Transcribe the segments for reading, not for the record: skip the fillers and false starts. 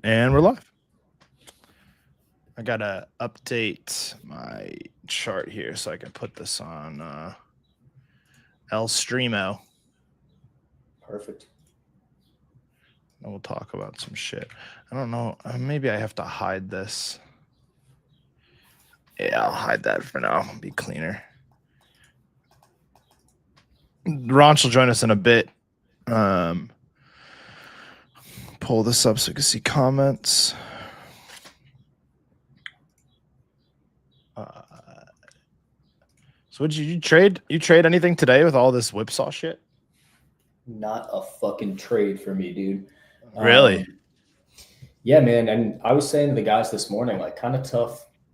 And we're live. I gotta update my chart here so I can put this on El Streamo. Perfect. And we'll talk about some shit. I don't know. Maybe I have to hide this. Yeah, I'll hide that for now. Be cleaner. Ronch will join us in a bit. Pull this up so you can see comments. So, did you trade? You trade anything today with all this whipsaw shit? Not a fucking trade for me, dude. Really? Yeah, man. And I was saying to the guys this morning, like, kind of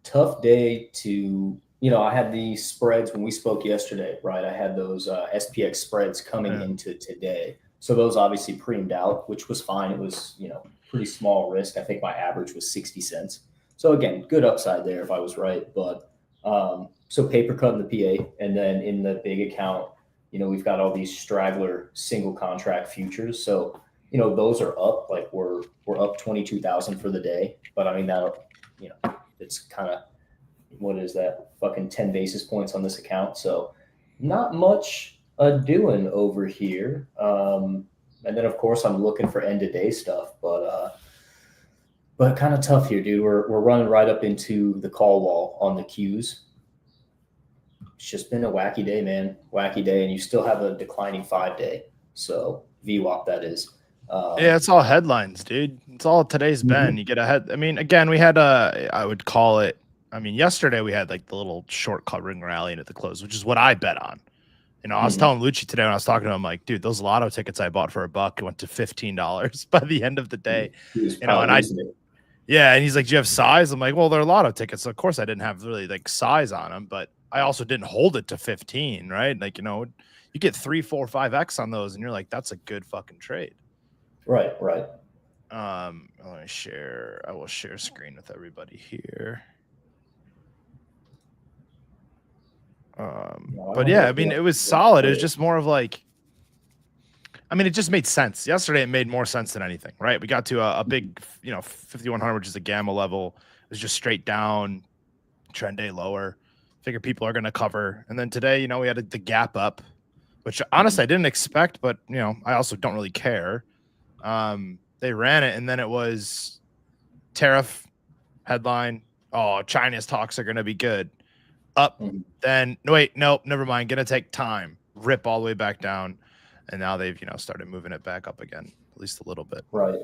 tough day to, I had these spreads when we spoke yesterday, right? I had those SPX spreads coming into today. So those obviously premed out, which was fine. It was, pretty small risk. I think my average was 60 cents. So again, good upside there if I was right. But so paper cut in the PA, and then in the big account, we've got all these straggler single contract futures. So those are up. Like we're up 22,000 for the day. But I mean that, it's kind of, what is that? Fucking 10 basis points on this account. So not much doing over here. And then of course I'm looking for end of day stuff, but kind of tough here, dude. We're running right up into the call wall on the Qs. It's just been a wacky day, man. Wacky day, and you still have a declining 5 day. So VWAP that is. Yeah, it's all headlines, dude. It's all today's been. You get ahead. I mean, again, we had I would call it. I mean, yesterday we had like the little short covering rally at the close, which is what I bet on. I was telling Lucci today when I was talking to him, like, dude, those lotto tickets I bought for $1 went to $15 by the end of the day. And and he's like, do you have size? I'm like, well, they're lotto tickets. So of course I didn't have really like size on them, but I also didn't hold it to 15, right? Like, you get 3, 4, 5x on those, and you're like, that's a good fucking trade. Right. Let me share. I will share screen with everybody here. But yeah, I mean, it was solid. It was just more of like, I mean, it just made sense. Yesterday, it made more sense than anything, right? We got to a big, 5,100, which is a gamma level. It was just straight down, trend day lower. Figure people are going to cover. And then today, we had the gap up, which honestly I didn't expect, but, I also don't really care. They ran it, and then it was tariff headline. Oh, China's talks are going to be good. Up, then no, never mind. Going to take time. Rip all the way back down, and now they've started moving it back up again, at least a little bit. Right.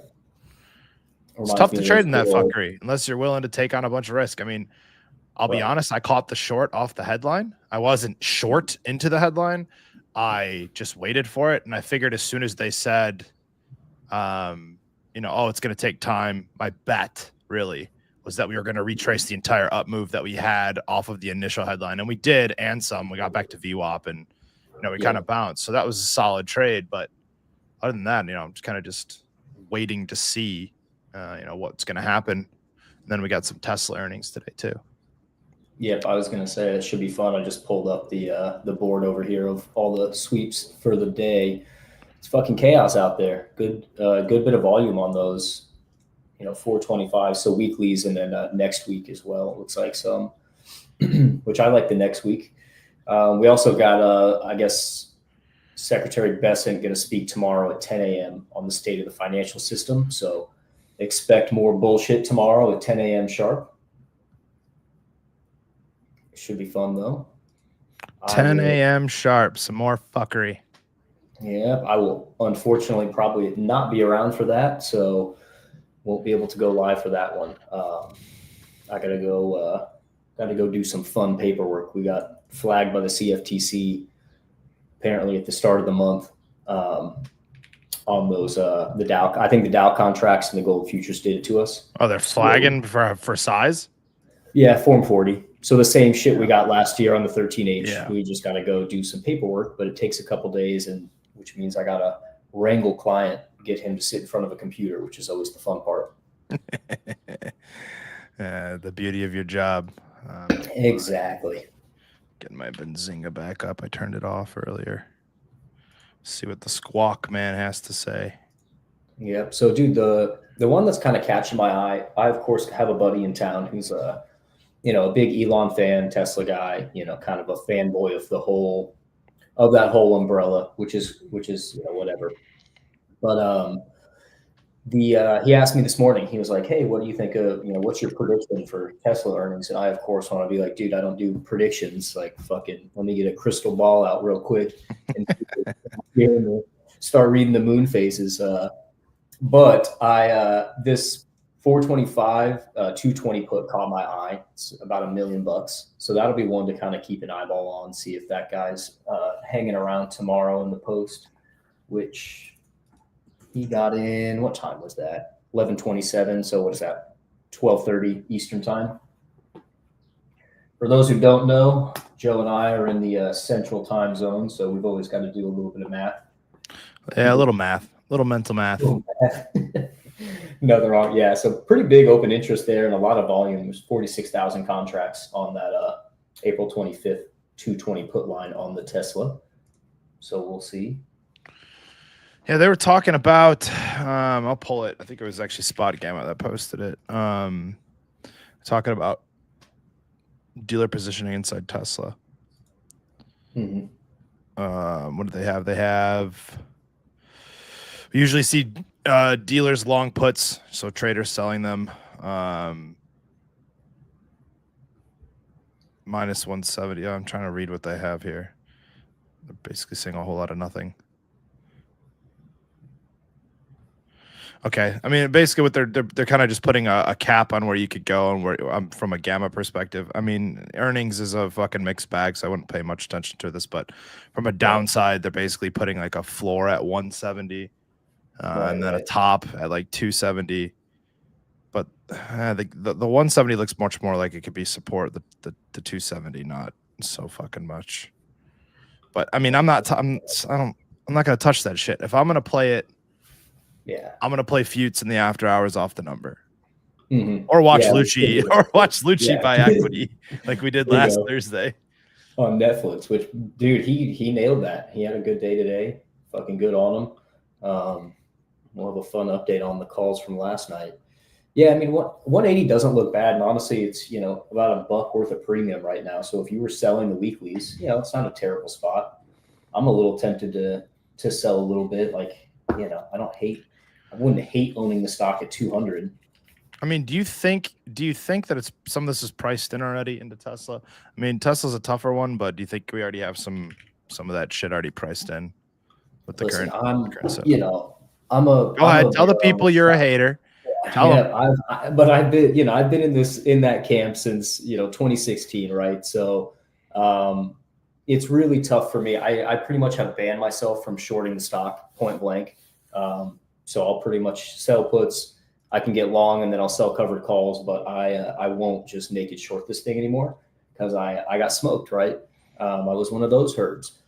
It's tough to trade in that fuckery unless you're willing to take on a bunch of risk. I mean, I'll be honest. I caught the short off the headline. I wasn't short into the headline. I just waited for it, and I figured as soon as they said, oh, it's going to take time. My bet really was that we were going to retrace the entire up move that we had off of the initial headline, and we did, and some. We got back to VWAP, and we kind of bounced. So that was a solid trade. But other than that, I'm just kind of just waiting to see, what's going to happen. And then we got some Tesla earnings today too. Yep, I was gonna say it should be fun. I just pulled up the board over here of all the sweeps for the day. It's fucking chaos out there. Good bit of volume on those. 425. So weeklies, and then next week as well. It looks like some, which I like the next week. We also got I guess Secretary Bessent going to speak tomorrow at 10 a.m. on the state of the financial system. So expect more bullshit tomorrow at 10 a.m. sharp. Should be fun though. 10 a.m. sharp. Some more fuckery. Yeah, I will unfortunately probably not be around for that, so won't be able to go live for that one. I gotta go do some fun paperwork. We got flagged by the CFTC apparently at the start of the month on those the Dow. I think the Dow contracts and the gold futures did it to us. Oh, they're flagging for size? Yeah, Form 40. So the same shit we got last year on the 13H. Yeah. We just got to go do some paperwork, but it takes a couple days, and which means I got to wrangle client, get him to sit in front of a computer, which is always the fun part. The beauty of your job. Exactly. Getting my Benzinga back up. I turned it off earlier. See what the squawk man has to say. Yep. So, dude, the one that's kind of catching my eye, I of course have a buddy in town who's a big Elon fan, Tesla guy, kind of a fanboy of that whole umbrella, which is whatever. But he asked me this morning. He was like, "Hey, what do you think of what's your prediction for Tesla earnings?" And I, of course, want to be like, "Dude, I don't do predictions. Like, fucking, let me get a crystal ball out real quick and start reading the moon phases." But I this 425 220 put caught my eye. It's about $1 million, so that'll be one to kind of keep an eyeball on, see if that guy's hanging around tomorrow in the post, which he got in. What time was that? 11:27. So what is that? 12:30 Eastern time. For those who don't know, Joe and I are in the central time zone, so we've always got to do a little bit of math. Yeah, a little math, a little mental math. Nothing wrong. Yeah, so pretty big open interest there and a lot of volume. There's 46,000 contracts on that April 25th 220 put line on the Tesla. So we'll see. Yeah, they were talking about. I'll pull it. I think it was actually Spot Gamma that posted it. Talking about dealer positioning inside Tesla. Mm-hmm. What do they have? They have. We usually see dealers long puts, so traders selling them. Minus 170. Yeah, I'm trying to read what they have here. They're basically saying a whole lot of nothing. Okay, I mean, basically, what they're kind of just putting a cap on where you could go and where from a gamma perspective. I mean, earnings is a fucking mixed bag, so I wouldn't pay much attention to this. But from a downside, they're basically putting like a floor at 170, and then a top at like 270. But the 170 looks much more like it could be support. The 270, not so fucking much. But I mean, I'm not gonna touch that shit. If I'm gonna play it. Yeah, I'm gonna play Futes in the after hours off the number, or watch Lucci buy equity like we did last Thursday on Netflix. Which, dude, he nailed that. He had a good day today. Fucking good on him. More of a fun update on the calls from last night. Yeah, I mean, 180 doesn't look bad, and honestly, it's about $1 worth of premium right now. So if you were selling the weeklies, it's not a terrible spot. I'm a little tempted to sell a little bit. Like, I wouldn't hate owning the stock at 200. I mean, do you think that it's some of this is priced in already into Tesla? I mean, Tesla's a tougher one, but do you think we already have some of that shit already priced in with the current setup? I'm go ahead, tell the people you're a hater. But I've been in that camp since 2016, right? So it's really tough for me. I pretty much have banned myself from shorting the stock point blank. So I'll pretty much sell puts. I can get long and then I'll sell covered calls, but I won't just naked short this thing anymore because I got smoked, right? I was one of those herds.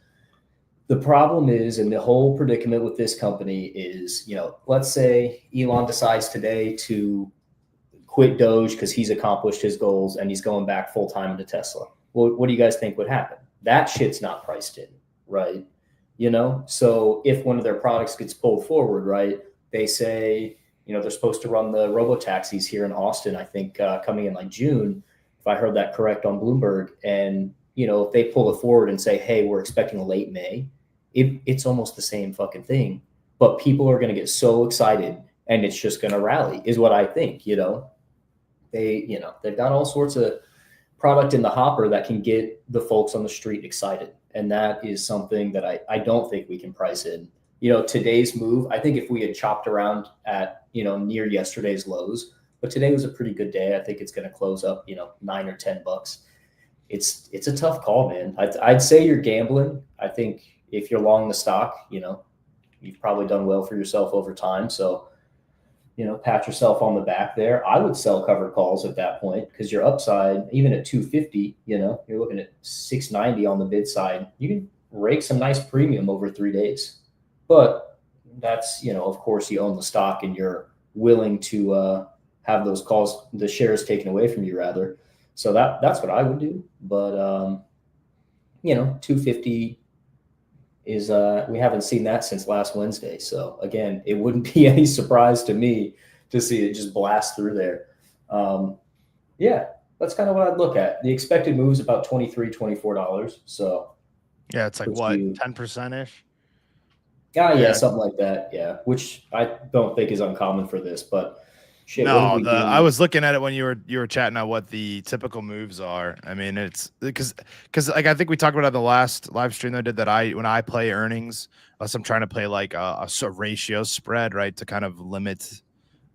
The problem is, and the whole predicament with this company is, let's say Elon decides today to quit Doge because he's accomplished his goals and he's going back full time into Tesla. Well, what do you guys think would happen? That shit's not priced in, right? So if one of their products gets pulled forward, right, they say, they're supposed to run the robo taxis here in Austin, I think coming in like June, if I heard that correct on Bloomberg. And, if they pull it forward and say, hey, we're expecting a late May, it's almost the same fucking thing. But people are going to get so excited and it's just going to rally is what I think, they've got all sorts of product in the hopper that can get the folks on the street excited. And that is something that I don't think we can price in. Today's move, I think if we had chopped around at, near yesterday's lows, but today was a pretty good day. I think it's going to close up, $9 or $10. It's a tough call, man. I'd say you're gambling. I think if you're long the stock, you've probably done well for yourself over time. So, pat yourself on the back there. I would sell covered calls at that point because your upside, even at 250, you're looking at 690 on the bid side. You can rake some nice premium over 3 days. But that's, of course, you own the stock and you're willing to have those calls, the shares taken away from you, rather. So that's what I would do. But, 250, is we haven't seen that since last Wednesday. So again, it wouldn't be any surprise to me to see it just blast through there. Yeah, that's kind of what I'd look at. The expected move is about $23, $24. So Yeah, it's like puts what, you 10%-ish? yeah, something like that. Yeah, which I don't think is uncommon for this, but shit, what did No, we I do? was looking at it when you were chatting about what the typical moves are. I mean, it's because like I think we talked about it on the last live stream that I did, that when I play earnings, unless I'm trying to play like a sort of ratio spread, right, to kind of limit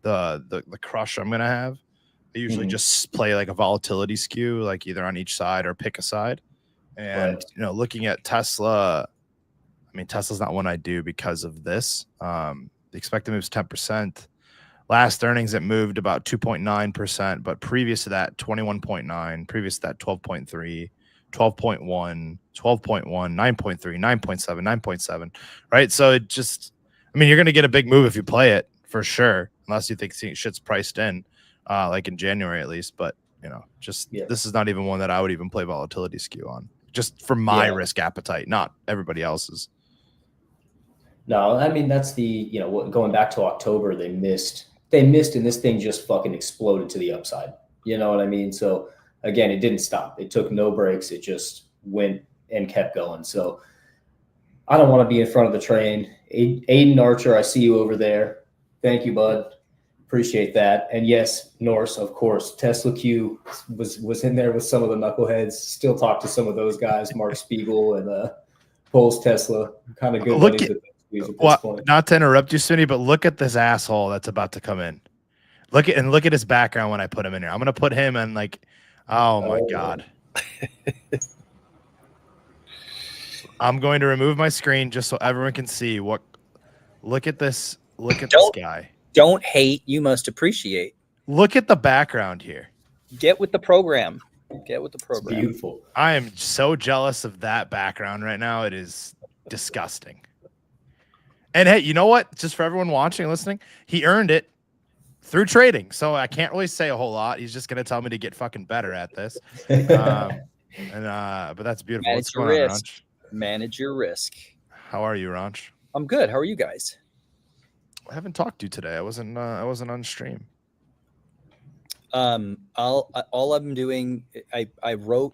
the crush I'm gonna have. I usually just play like a volatility skew, like either on each side or pick a side. And Right. looking at Tesla, I mean, Tesla's not one I do because of this. The expected move is 10%. Last earnings, it moved about 2.9%, but previous to that, 21.9, previous to that, 12.3, 12.1, 12.1, 9.3, 9.7, 9.7, right? So it just, I mean, you're going to get a big move if you play it for sure, unless you think shit's priced in, like in January at least. But, this is not even one that I would even play volatility skew on, just for my risk appetite, not everybody else's. No, I mean, that's going back to October, they missed and this thing just fucking exploded to the upside. You know what I mean? So again, it didn't stop. It took no breaks. It just went and kept going. So I don't want to be in front of the train. Aiden Archer, I see you over there. Thank you, bud. Appreciate that. And yes, Norse, of course, Tesla Q was in there with some of the knuckleheads. Still talk to some of those guys, Mark Spiegel and Poles Tesla. Kind of good buddies with this point. Not to interrupt you, Smiddy, but look at this asshole that's about to come in. Look at his background when I put him in here. I'm gonna put him in like, oh my god. I'm going to remove my screen just so everyone can see what. Look at this. Look at this guy. Don't hate. You must appreciate. Look at the background here. Get with the program. Get with the program. It's beautiful. I am so jealous of that background right now. It is disgusting. And hey, you know what? Just for everyone watching and listening, he earned it through trading. So I can't really say a whole lot. He's just gonna tell me to get fucking better at this. But that's beautiful. What's going on, Ronch? Manage your risk. How are you, Ronch? I'm good. How are you guys? I haven't talked to you today. I wasn't on stream. All I'm doing, I wrote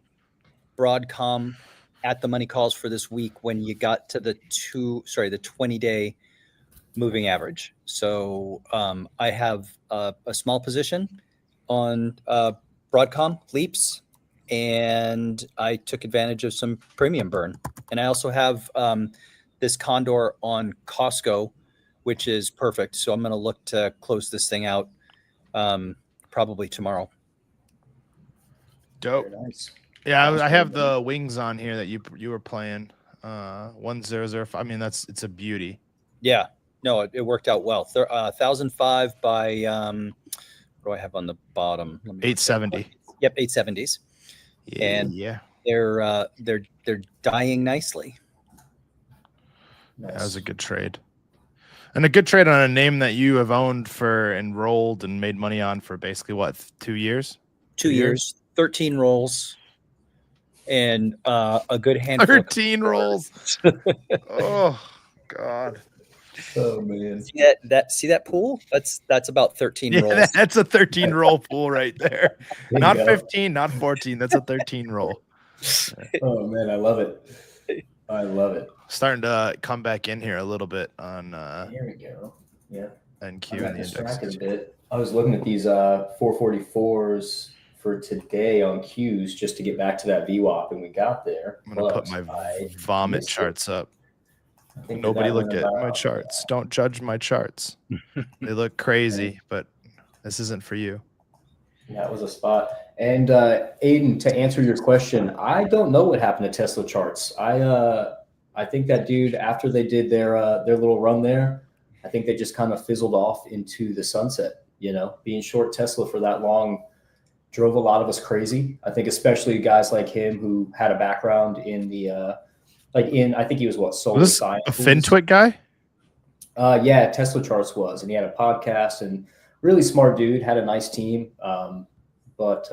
Broadcom at the money calls for this week when you got to the 20-day moving average. So I have a small position on Broadcom leaps, and I took advantage of some premium burn. And I also have this condor on Costco, which is perfect. So I'm going to look to close this thing out probably tomorrow. Dope. Very nice. Yeah, I have the wings on here that you were playing. 1005. I mean, it's a beauty. Yeah. No, it worked out well. 1005 by what do I have on the bottom? 870. Yep, 870s. Yeah, and yeah. They're dying nicely. Nice. That was a good trade. And a good trade on a name that you have owned for enrolled and made money on for basically what, 2 years? 2 years, 13 rolls, and a good handful. 13 rolls. Oh God. Oh man. See that pool? That's about 13 rolls. That's a 13 roll pool right there. Not 15, not 14. That's a 13 roll. Oh man, I love it. I love it. Starting to come back in here a little bit on here we go. Yeah. NQ I got and the distracted index. a bit. I was looking at these 444s for today on Qs just to get back to that VWAP, and we got there. I'm gonna put my vomit charts up. Nobody look at my charts. Don't judge my charts. They look crazy, but this isn't for you. That was a spot. And Aiden, to answer your question, I don't know what happened to Tesla charts. I think that dude, after they did their little run there, I think they just kind of fizzled off into the sunset. You know, being short Tesla for that long drove a lot of us crazy. I think especially guys like him who had a background in the I think he was solar science. A FinTwit guy? Yeah, Tesla Charts was, and he had a podcast and really smart dude, had a nice team. But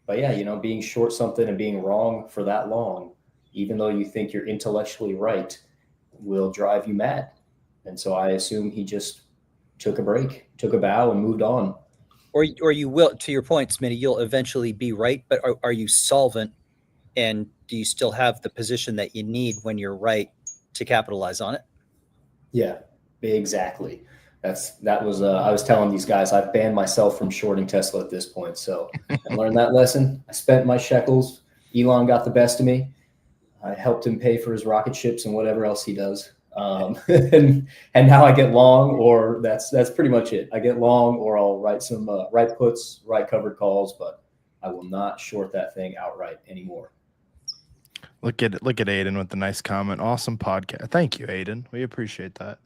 yeah, being short something and being wrong for that long, even though you think you're intellectually right, will drive you mad. And so I assume he just took a break, took a bow, and moved on. Or you will, to your point, Smitty, you'll eventually be right, but are you solvent, and do you still have the position that you need when you're right to capitalize on it? Yeah, exactly. That was I was telling these guys I've banned myself from shorting Tesla at this point. So I learned that lesson. I spent my shekels. Elon got the best of me. I helped him pay for his rocket ships and whatever else he does. And now I get long, or that's pretty much it. I get long, or I'll write some write puts, write covered calls, but I will not short that thing outright anymore. Look at Aiden with the nice comment. Awesome podcast. Thank you, Aiden. We appreciate that.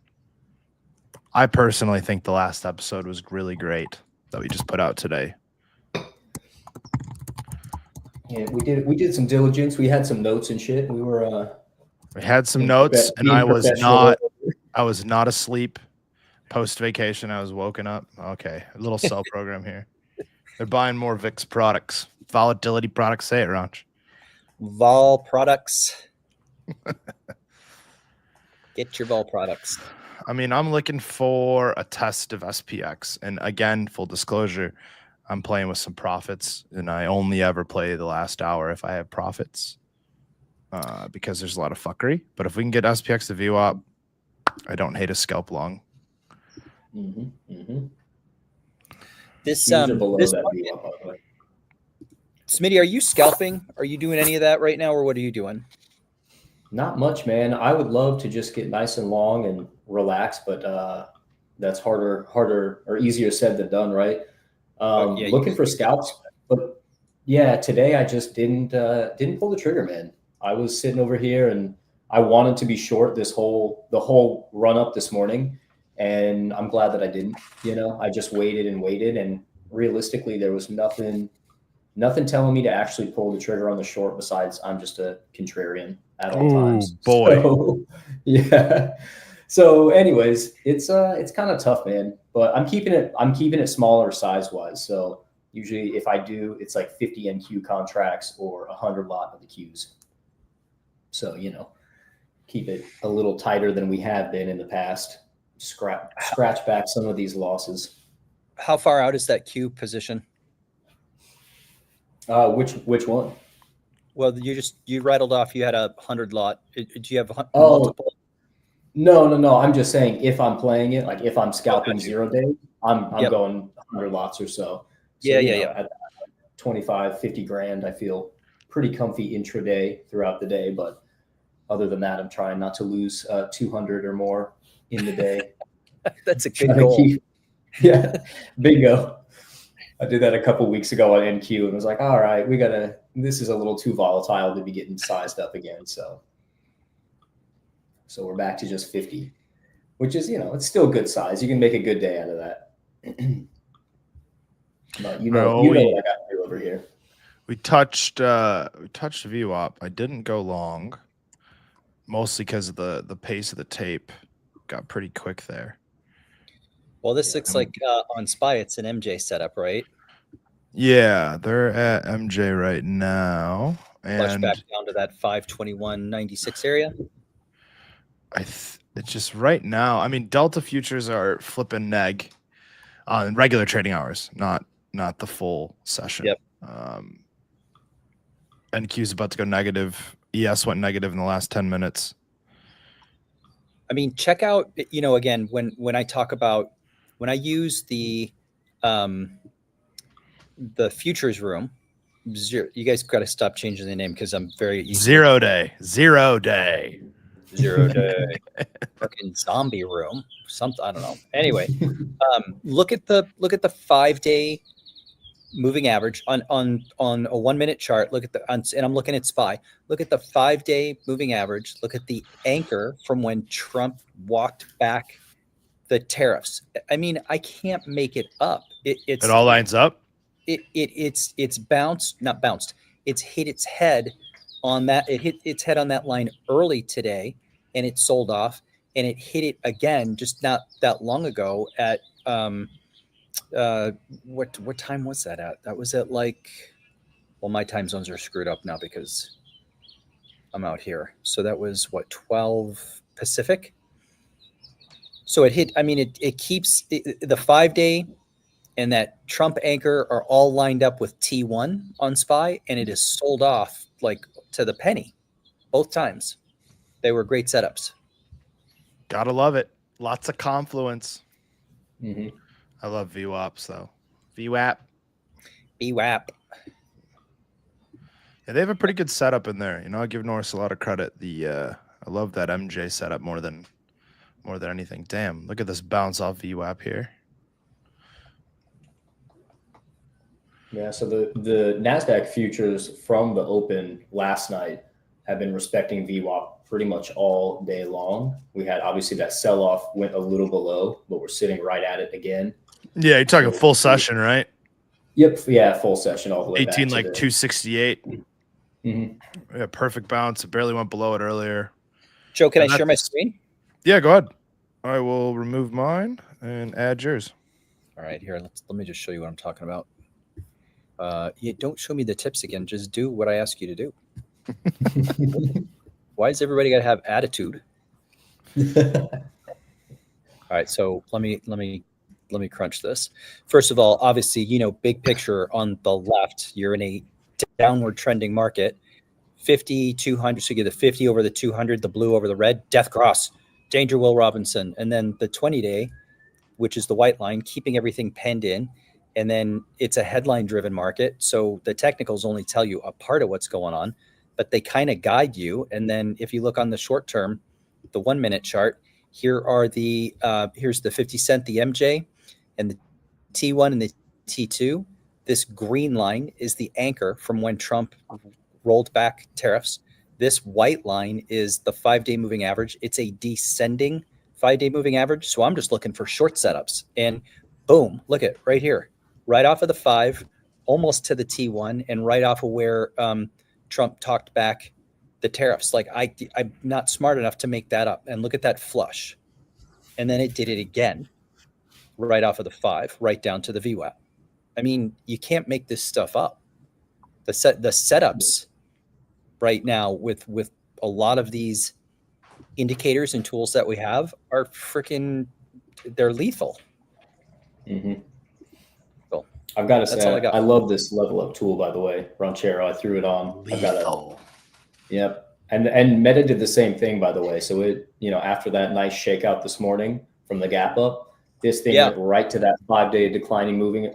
I personally think the last episode was really great that we just put out today. Yeah, we did some diligence. We had some notes and shit. We had some notes, and I was not asleep post vacation. I was woken up. Okay, a little cell program here. They're buying more VIX products, volatility products. Say it, Ronch. Vol products. Get your vol products. I mean, I'm looking for a test of SPX, and again, full disclosure, I'm playing with some profits, and I only ever play the last hour if I have profits, because there's a lot of fuckery. But if we can get SPX to VWAP, I don't hate a scalp long. This below that VWAP, by the way. Smitty, are you scalping? Are you doing any of that right now, or what are you doing? Not much, man. I would love to just get nice and long and relax, but that's harder or easier said than done, right? Looking for scalps, but yeah, today I just didn't pull the trigger, man. I was sitting over here and I wanted to be short the whole run up this morning, and I'm glad that I didn't. I just waited, and realistically, there was nothing telling me to actually pull the trigger on the short besides I'm just a contrarian at all times. Boy. So, yeah. So anyways, it's kind of tough, man, but I'm keeping it smaller size wise. So usually if I do, it's like 50 NQ contracts or 100 lot of the Qs. So, keep it a little tighter than we have been in the past. Scratch back some of these losses. How far out is that Q position? Which one? Well, you rattled off. You had 100 lot. Do you have multiple? No. I'm just saying if I'm playing it, like if I'm scalping 0 day, I'm going 100 lots or so. Yeah. At 25, 50 grand, I feel pretty comfy intraday throughout the day. But other than that, I'm trying not to lose 200 or more in the day. That's a good goal. Yeah, bingo. I did that a couple weeks ago on NQ and was like, all right, this is a little too volatile to be getting sized up again. So we're back to just 50, which is, it's still good size. You can make a good day out of that. But what I got to do over here. We touched VWAP. I didn't go long, mostly because of the pace of the tape got pretty quick there. Well, this looks like on SPY, it's an MJ setup, right? Yeah, they're at MJ right now. Flush And back down to that 521.96 area. It's just right now. I mean, Delta futures are flipping neg on regular trading hours, not the full session. Yep. NQ is about to go negative. ES went negative in the last 10 minutes. I mean, check out, again, when I use the futures room, you guys got to stop changing the name because I'm very easy. 0 day. Fucking zombie room, something, I don't know. Anyway, look at the 5-day moving average on a 1 minute chart. And I'm looking at SPY. Look at the 5-day moving average. Look at the anchor from when Trump walked back the tariffs. I mean, I can't make it up. It all lines up. It's bounced, not bounced. It's hit its head on that. It hit its head on that line early today, and it sold off. And it hit it again just not that long ago at what time was that at? That was at my time zones are screwed up now because amount here. So that was what, 12 Pacific. So it hit. I mean, it keeps the 5-day and that Trump anchor are all lined up with T1 on SPY, and it is sold off like to the penny both times. They were great setups. Gotta love it. Lots of confluence. Mm-hmm. I love VWAPs though. VWAP. BWAP. Yeah, they have a pretty good setup in there. You know, I give Norris a lot of credit. I love that MJ setup more than anything. Damn, look at this bounce off VWAP here. Yeah, so the NASDAQ futures from the open last night have been respecting VWAP pretty much all day long. We had obviously that sell-off went a little below, but we're sitting right at it again. Yeah, you're talking full session, right? Yep, yeah, full session all the way 18 back like to 268. Mm-hmm. Yeah, perfect bounce. It barely went below it earlier. Joe, can I share my screen? Yeah, go ahead. I will remove mine and add yours. All right, here. Let me just show you what I'm talking about. You don't show me the tips again. Just do what I ask you to do. Why does everybody got to have attitude? All right, so let me crunch this. First of all, obviously, you know, big picture on the left, you're in a downward trending market. 50, 200, so you get the 50 over the 200, the blue over the red, death cross, danger Will Robinson. And then the 20-day, which is the white line, keeping everything penned in. And then it's a headline driven market. So the technicals only tell you a part of what's going on, but they kind of guide you. And then if you look on the short term, the 1 minute chart, here are the, here's the 50 cent, the MJ, and the T1 and the T2. This green line is the anchor from when Trump rolled back tariffs. This white line is the 5-day moving average. It's a descending 5-day moving average. So I'm just looking for short setups. And boom, look at right here, right off of the 5, almost to the T1, and right off of where Trump talked back the tariffs. Like I'm not smart enough to make that up. And look at that flush. And then it did it again, right off of the 5, right down to the VWAP. I mean, you can't make this stuff up. The setups right now with a lot of these indicators and tools that we have are freaking, they're lethal. Mm-hmm. So I've got to say, I I love this level up tool, by the way, Ronchero. I threw it on. Lethal. Yep. And Meta did the same thing, by the way. So it, you know, after that nice shakeout this morning from the gap up, this thing went right to that 5-day declining moving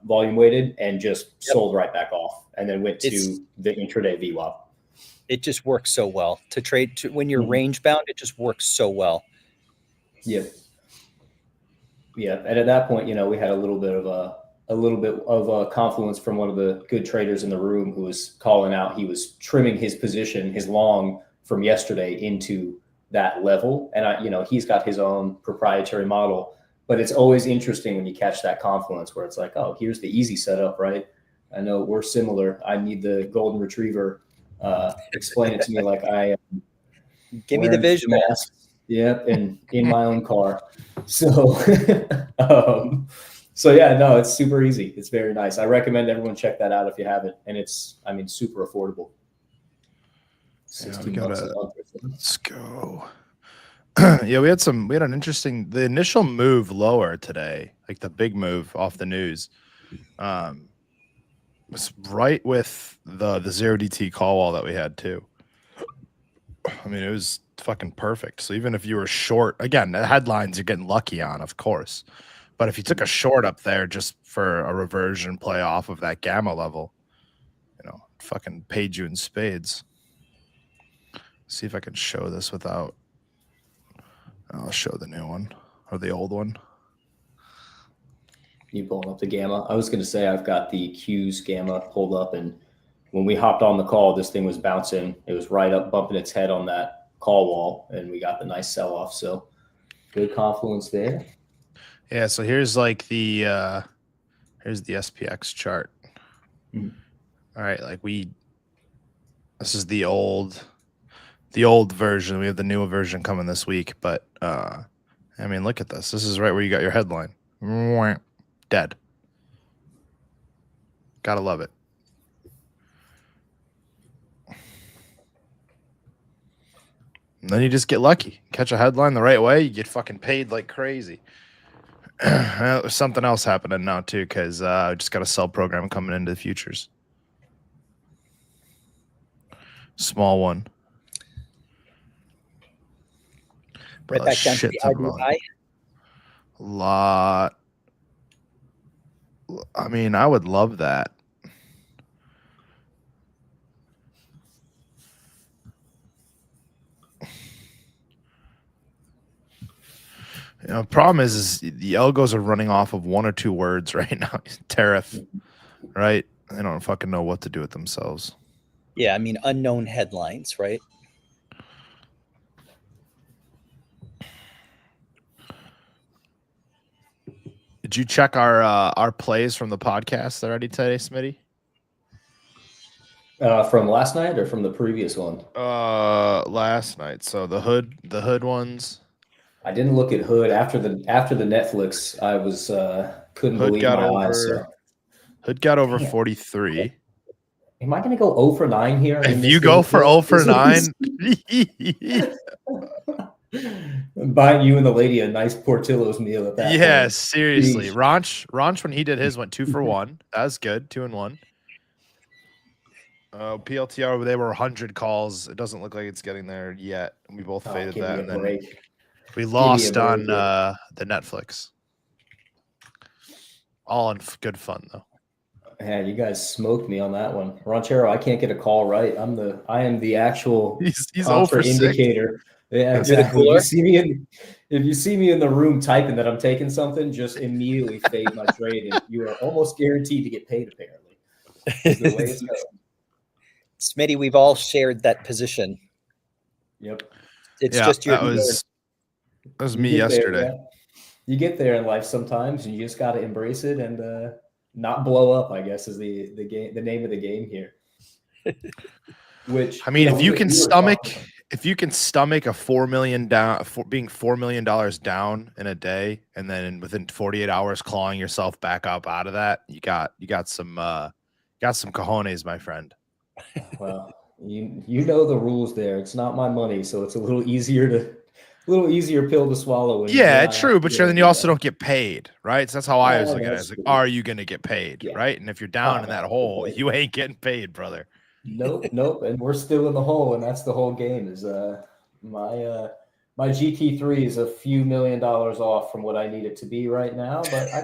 volume weighted and just sold right back off, and then went to the intraday VWAP. It just works so well to trade when you're range bound. It just works so well. Yep. Yeah. And at that point, you know, we had a little bit of a confluence from one of the good traders in the room who was calling out. He was trimming his position, his long from yesterday into that level. And you know, he's got his own proprietary model, but it's always interesting when you catch that confluence where it's like, oh, here's the easy setup, right? I know we're similar. I need the golden retriever. Explain it to me like I am. Give me the visual. Yep, and in my own car. So, so yeah, no, it's super easy. It's very nice. I recommend everyone check that out if you haven't. And it's, I mean, super affordable. Let's go. Yeah, we had an interesting, the initial move lower today, like the big move off the news, was right with the 0DT call wall that we had too. I mean, it was fucking perfect. So even if you were short, again, the headlines you're getting lucky on, of course. But if you took a short up there just for a reversion play off of that gamma level, you know, fucking paid you in spades. See if I can show this without. I'll show the new one or the old one. You pulling up the gamma? I was going to say I've got the Qs gamma pulled up, and when we hopped on the call, this thing was bouncing. It was right up, bumping its head on that call wall, and we got the nice sell off. So good confluence there. Yeah. So here's like the here's the SPX chart. All right, like this is the old version. We have the newer version coming this week, but I mean, look at this. This is right where you got your headline. Dead. Gotta love it. And then you just get lucky. Catch a headline the right way, you get fucking paid like crazy. There's something else happening now too, because I just got a sell program coming into the futures. Small one. Right But back down to shit the ton of volume. IBI. Lot. I mean, I would love that. You know, problem is the algos are running off of one or two words right now. Tariff, right? They don't fucking know what to do with themselves. Yeah, I mean, unknown headlines, right? Did you check our plays from the podcast already today, Smitty? From last night or from the previous one? Last night. So the hood ones. I didn't look at Hood after the Netflix. I was couldn't Hood believe got my over. eyes. So. Hood got over Damn. 43. Am I going to go 0 for 9 here? If you go for 0 for 9, I'm buying you and the lady a nice Portillo's meal at that. yeah, point. seriously. Jeez. Ronch when he did his went 2 for 1. That was good. 2 and 1. PLTR, they were 100 calls. It doesn't look like it's getting there yet. We both faded that, and then we lost on the Netflix. All in good fun though. Yeah, you guys smoked me on that one. Ronchero, I can't get a call right. I am the actual He's over indicator. Yeah, exactly. If you see me in the room typing that I'm taking something, just immediately fade my trade, and you are almost guaranteed to get paid. Apparently, is the way it's going. Smitty, we've all shared that position. Yep. It's just your. That was me yesterday. There, you get there in life sometimes, and you just got to embrace it and not blow up, I guess, is the name of the game here. Which I mean, if you can stomach a $4 million down, being $4 million down in a day, and then within 48 hours clawing yourself back up out of that, you got some cojones, my friend. Well, you know the rules there. It's not my money, so it's a little easier pill to swallow. Yeah, true, but then you also don't get paid, right? So that's how I was looking at it. It's like, are you going to get paid, right? And if you're down in that hole, you ain't getting paid, brother. Nope. And we're still in the hole, and that's the whole game. Is my GT3 is a few $1 million off from what I need it to be right now, but I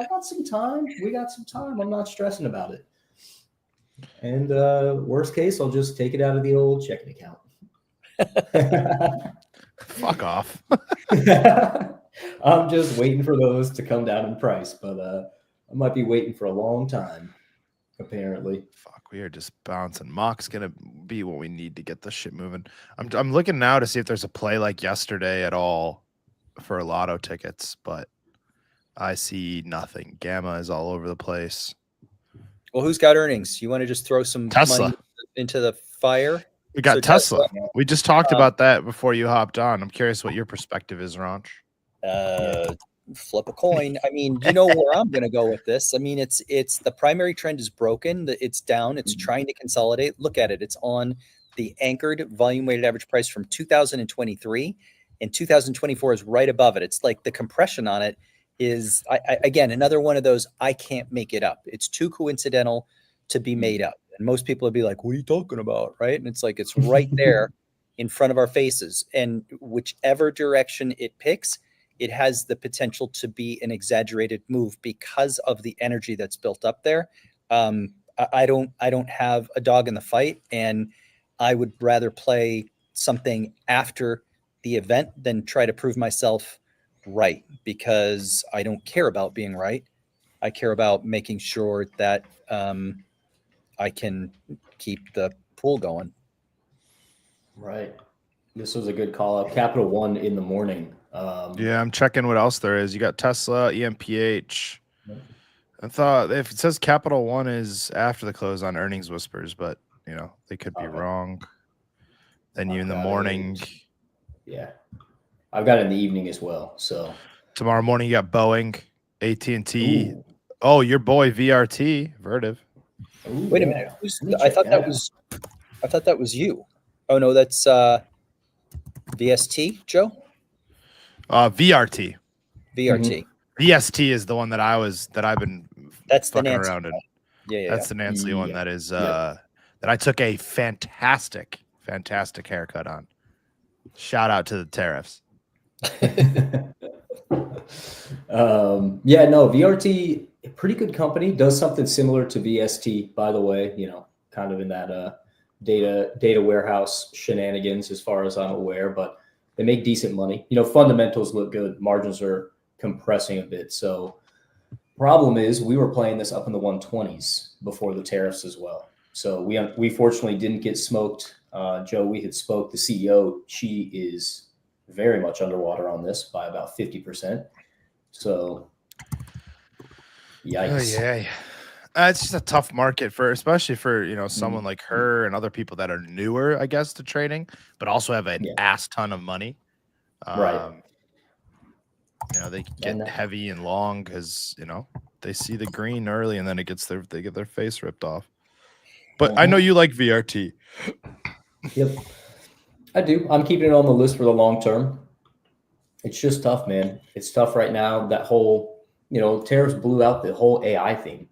got some time. We got some time. I'm not stressing about it. And worst case, I'll just take it out of the old checking account. Fuck off. I'm just waiting for those to come down in price, but I might be waiting for a long time, apparently. Fuck, we are just bouncing. Mock's gonna be what we need to get this shit moving. I'm looking now to see if there's a play like yesterday at all for lotto tickets, but I see nothing. Gamma is all over the place. Well, who's got earnings? You want to just throw some Tesla money into the fire? We got Tesla. We just talked about that before you hopped on. I'm curious what your perspective is, Ronch. Flip a coin. I mean, you know where I'm going to go with this. I mean, it's the primary trend is broken. It's down. It's trying to consolidate. Look at it. It's on the anchored volume weighted average price from 2023, and 2024 is right above it. It's like the compression on it is again another one of those I can't make it up. It's too coincidental to be made up. And most people would be like, what are you talking about? Right. And it's like, it's right there in front of our faces. And whichever direction it picks, it has the potential to be an exaggerated move because of the energy that's built up there. I don't have a dog in the fight, and I would rather play something after the event than try to prove myself right, because I don't care about being right. I care about making sure that I can keep the pool going. Right. This was a good call out. Capital One in the morning. Yeah, I'm checking what else there is. You got Tesla, EMPH. I thought if it says Capital One is after the close on earnings whispers, but you know they could be wrong. Then you in the morning. Yeah, I've got it in the evening as well. So tomorrow morning you got Boeing, AT&T. Oh, your boy VRT, Vertiv. Ooh, wait a minute. I thought that was you. Oh no, that's VST, Joe? VRT. VRT. VST is the one that I've been That's the fucking Nancy around in. one. Yeah. That's the Nancy one. Yeah. That is Yeah. that I took a fantastic haircut on. Shout out to the tariffs. Yeah, no, VRT, a pretty good company, does something similar to VST, by the way, kind of in that data warehouse shenanigans as far as I'm aware, but they make decent money. Fundamentals look good. Margins are compressing a bit. So problem is we were playing this up in the 120s before the tariffs as well. So we fortunately didn't get smoked. Joe, we had spoke the CEO. She is very much underwater on this by about 50%. So, yikes. Oh, yeah. It's just a tough market especially for someone like her and other people that are newer, I guess, to trading, but also have an ass ton of money. Right. They get heavy and long because they see the green early and then they get their face ripped off. But I know you like VRT. Yep, I do. I'm keeping it on the list for the long term. It's just tough, man. It's tough right now. That whole, tariffs blew out the whole AI thing.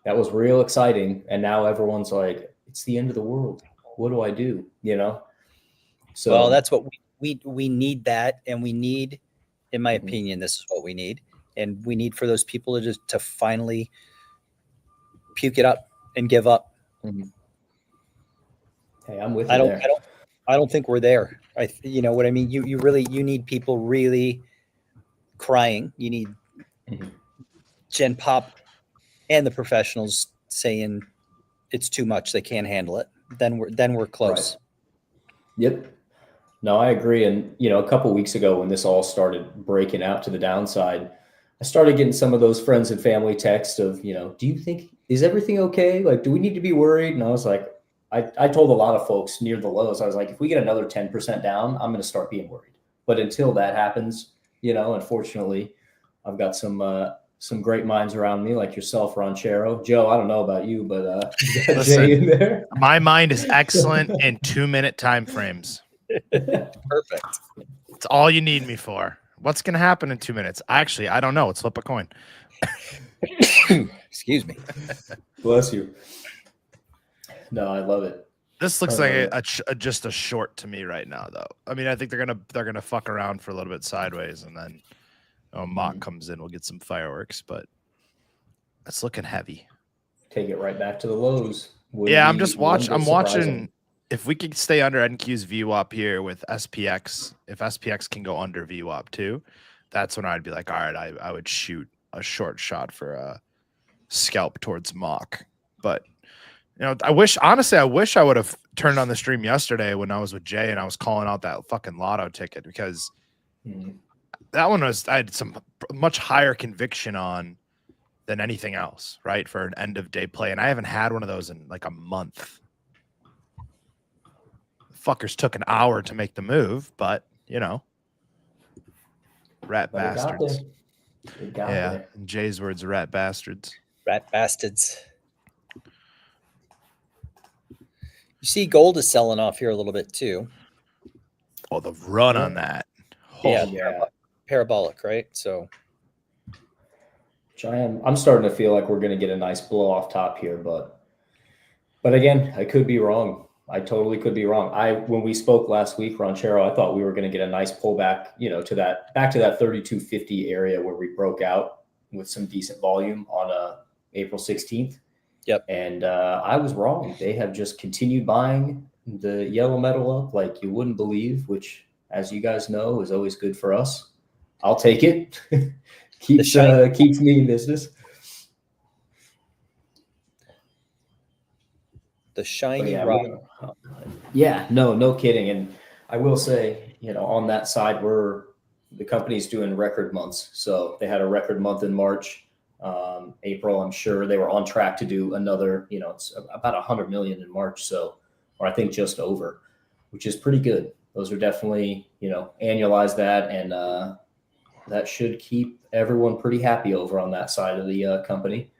That was real exciting. And now everyone's like, it's the end of the world. What do I do? So, well, that's what we need that. And we need, in my opinion, this is what we need. And we need for those people to finally puke it up and give up. Hey, I'm with you there. I don't think we're there. You know what I mean? You need people really crying. You need Gen Pop and the professionals saying it's too much. They can't handle it. Then we're close. Right. Yep. No, I agree. And, a couple of weeks ago when this all started breaking out to the downside, I started getting some of those friends and family texts of, do you think, is everything okay? Like, do we need to be worried? And I was like, I told a lot of folks near the lows, I was like, if we get another 10% down, I'm going to start being worried. But until that happens, unfortunately, I've got some great minds around me like yourself, Ronchero. Joe, I don't know about you, but you got Jay in there. My mind is excellent in 2-minute time frames. Perfect. It's all you need me for. What's going to happen in 2 minutes? Actually, I don't know. Let's flip a coin. Excuse me. Bless you. No, I love it. This looks like just a short to me right now, though. I mean, I think they're gonna fuck around for a little bit sideways, and then Mock comes in, we'll get some fireworks, but it's looking heavy. Take it right back to the lows. I'm watching if we can stay under NQ's VWAP here with SPX. If SPX can go under VWAP too, that's when I'd be like, all right, I would shoot a short shot for a scalp towards Mock, but. I wish I would have turned on the stream yesterday when I was with Jay and I was calling out that fucking lotto ticket because that one I had some much higher conviction on than anything else, right? For an end of day play. And I haven't had one of those in like a month. The fuckers took an hour to make the move, but rat bastards. Yeah. In Jay's words, rat bastards. Rat bastards. You see gold is selling off here a little bit too. Oh, the run on that. Yeah. Parabolic, right? So I'm starting to feel like we're going to get a nice blow off top here, but again, I could be wrong. I totally could be wrong. When we spoke last week, Ronchero, I thought we were going to get a nice pullback, back to that 3250 area where we broke out with some decent volume on April 16th. Yep. And I was wrong. They have just continued buying the yellow metal up like you wouldn't believe, which, as you guys know, is always good for us. I'll take it. keeps me in business. The shiny rock. Yeah, no kidding. And I will say, on that side, the company's doing record months. So they had a record month in March. April, I'm sure they were on track to do another, it's about 100 million in March. Or I think just over, which is pretty good. Those are definitely, annualize that. And that should keep everyone pretty happy over on that side of the company.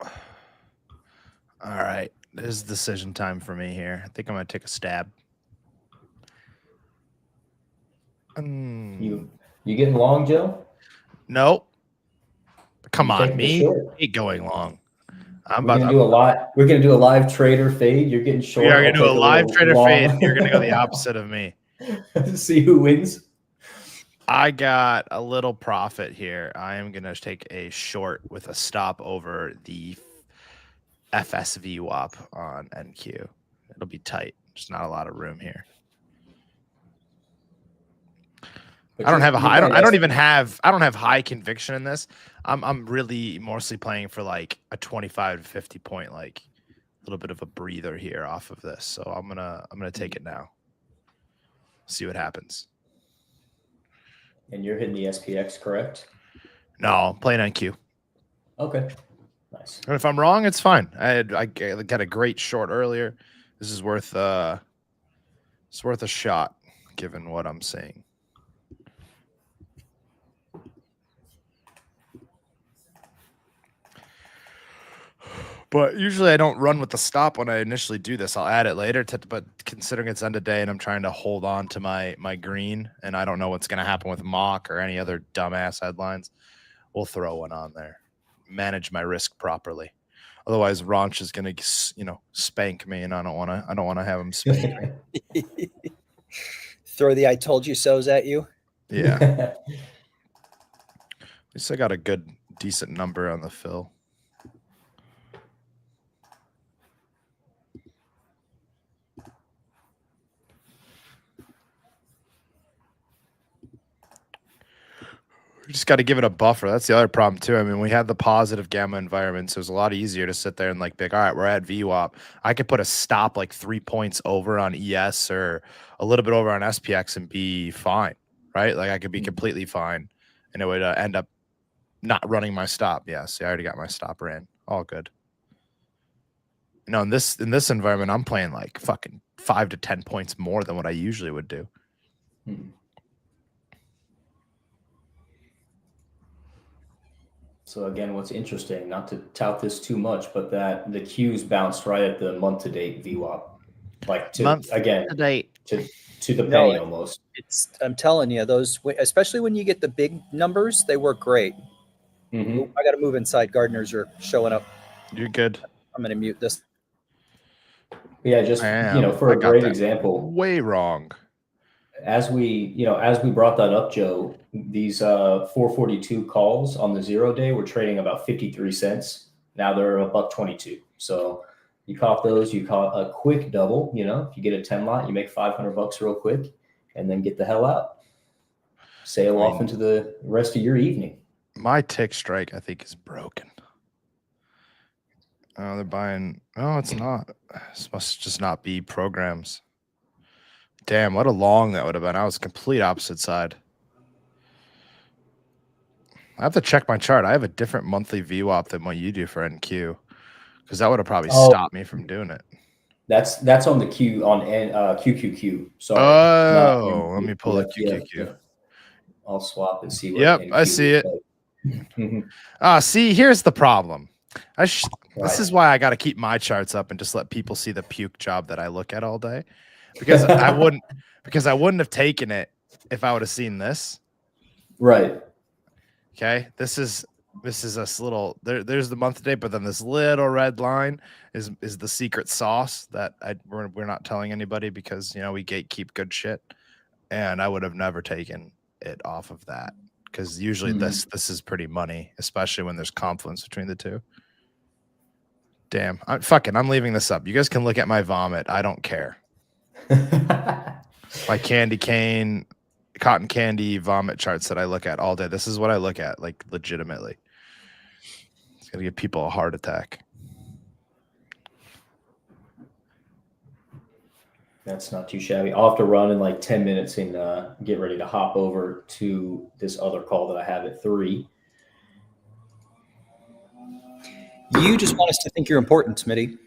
All right. This is decision time for me here. I think I'm going to take a stab. You getting long, Joe? Nope. Come You on, taking the me. short? Ain't going long. We're gonna do a live trader fade. You're getting short. We are gonna I'll do a take live little trader long. fade. You're gonna go the opposite of me. See who wins. I got a little profit here. I am gonna take a short with a stop over the FSV WAP on NQ. It'll be tight. There's not a lot of room here. But I don't have a high. I don't have high conviction in this. I'm really mostly playing for like a 25 to 50 point, like a little bit of a breather here off of this. So I'm gonna take it now. See what happens. And you're hitting the SPX, correct? No, I'm playing NQ. Okay, nice. And if I'm wrong, it's fine. I got a great short earlier. This is worth it's worth a shot, given what I'm seeing. But usually I don't run with the stop when I initially do this. I'll add it later. But considering it's end of day and I'm trying to hold on to my green, and I don't know what's going to happen with mock or any other dumbass headlines, we'll throw one on there. Manage my risk properly. Otherwise, Ronch is going to, spank me, and I don't want to have him spank me. Throw the "I told you so's" at you. Yeah. At least I got a decent number on the fill. We just got to give it a buffer. That's the other problem too. I mean, we had the positive gamma environment, so it was a lot easier to sit there and like be like, all right, we're at VWAP. I could put a stop like 3 points over on ES or a little bit over on SPX and be fine, right? Like I could be completely fine, and it would end up not running my stop. Yeah, see, I already got my stop ran. All good. In this environment, I'm playing like fucking 5 to 10 points more than what I usually would do. So again, what's interesting, not to tout this too much, but that the Qs bounced right at the month-to-date VWAP, like to the penny almost. I'm telling you, those, especially when you get the big numbers, they work great. Mm-hmm. I got to move inside. Gardeners are showing up. You're good. I'm going to mute this. Yeah, just for a great example. Way wrong. As we brought that up, Joe, these 442 calls on the 0 day were trading about 53 cents. Now they're $1.22. So you caught those. You caught a quick double. If you get a 10 lot, you make $500 real quick, and then get the hell out. Sail off into the rest of your evening. My tick strike, I think, is broken. Oh, they're buying. Oh, it's not. This must just not be programs. Damn, what a long that would have been. I was complete opposite side. I have to check my chart. I have a different monthly VWAP than what you do for NQ, because that would have probably stopped me from doing it. That's on the Q on QQQ. Sorry. Oh, let me pull the QQQ. Yeah. I'll swap and see what. Yep, I see it. See, here's the problem. This is why I got to keep my charts up and just let people see the puke job that I look at all day. Because I wouldn't have taken it if I would have seen this. Right. Okay. This is this little there's the month to date, but then this little red line is the secret sauce that we're not telling anybody, because we gatekeep good shit. And I would have never taken it off of that, because usually this is pretty money, especially when there's confluence between the two. Damn. I'm leaving this up. You guys can look at my vomit. I don't care. My candy cane, cotton candy vomit charts that I look at all day. This is what I look at, like, legitimately. It's gonna give people a heart attack. That's not too shabby. I'll have to run in like 10 minutes and get ready to hop over to this other call that I have at 3. You just want us to think you're important, Smiddy.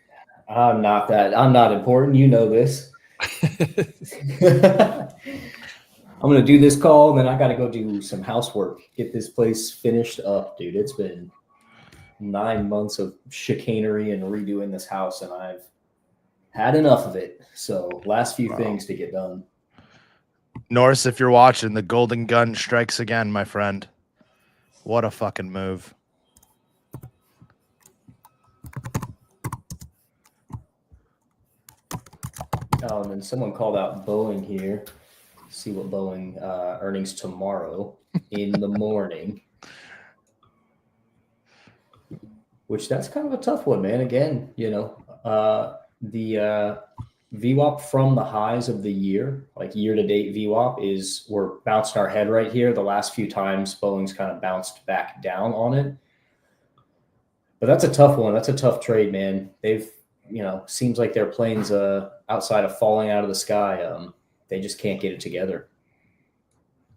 I'm not that. I'm not important. You know this. I'm going to do this call, and then I got to go do some housework, get this place finished up, dude. It's been 9 months of chicanery and redoing this house, and I've had enough of it. So last few things to get done. Norris, if you're watching, the golden gun strikes again, my friend. What a fucking move. Oh, and then someone called out Boeing here. See what Boeing earnings tomorrow in the morning. Which that's kind of a tough one, man. Again, the VWAP from the highs of the year, like year-to-date VWAP we're bouncing our head right here. The last few times Boeing's kind of bounced back down on it. But that's a tough one. That's a tough trade, man. They've, seems like their planes outside of falling out of the sky, they just can't get it together.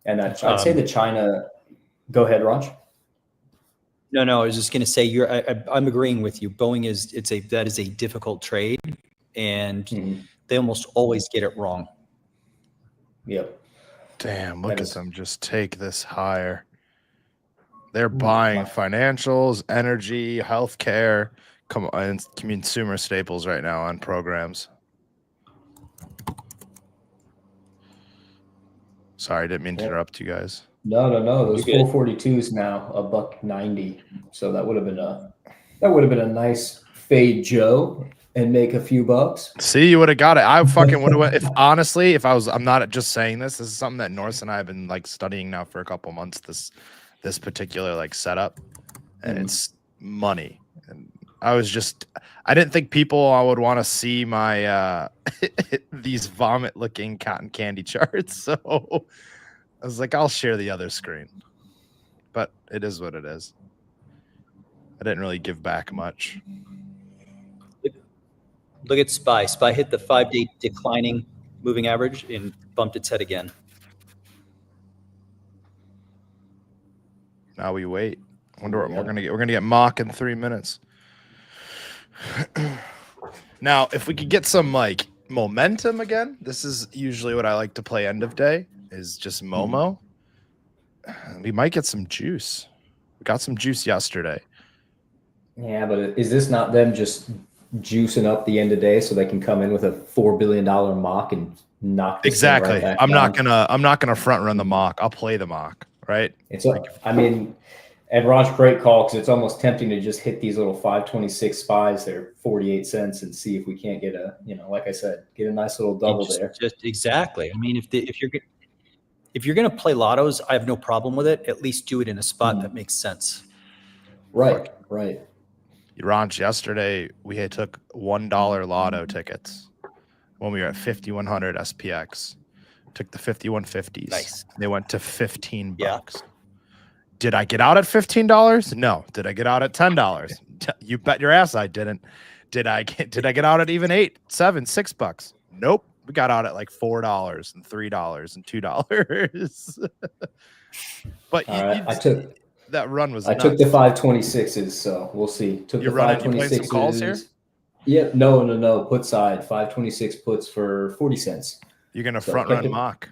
And I'd say that China. Go ahead, Ronch. No, I was just going to say I'm agreeing with you. Boeing that is a difficult trade, and they almost always get it wrong. Yep. Damn, look at them just take this higher. They're buying financials, energy, healthcare, and consumer staples right now on programs. Sorry, didn't mean to interrupt you guys. No. Those 442s now $1.90. So that would have been a nice fade, Joe, and make a few bucks. See, you would have got it. I fucking would have went. I'm not just saying this. This is something that Norris and I have been like studying now for a couple months. This particular like setup, and it's money. And I didn't think I would want to see my these vomit looking cotton candy charts. So I was like, I'll share the other screen, but it is what it is. I didn't really give back much. Look at SPY. SPY hit the 5-day declining moving average and bumped its head again. Now we wait. Wonder what we're gonna get. We're gonna get mock in 3 minutes. Now, if we could get some like momentum again, this is usually what I like to play end of day. Is just Momo. We might get some juice. We got some juice yesterday. Yeah, but is this not them just juicing up the end of day so they can come in with a $4 billion mock and knock this thing right back I'm down? not gonna front run the mock. I'll play the mock, right? And Raj, great call, because it's almost tempting to just hit these little 526 spies that are 48 cents and see if we can't get like I said, get a nice little double there. Just exactly. I mean, if you're going to play lottos, I have no problem with it. At least do it in a spot that makes sense. Right. Ronch, yesterday we took $1 lotto tickets when we were at 5,100 SPX. Took the 5150s. Nice. They went to $15. Yeah. Did I get out at $15? No. Did I get out at $10? You bet your ass I didn't. Did I get out at even $8, $7, $6? Nope. We got out at like $4 and $3 and $2. But that run was. I took the 526s, so we'll see. Took the 526s. Some calls here? Yeah, no. Put side 526 puts for 40 cents. You're gonna front run mock.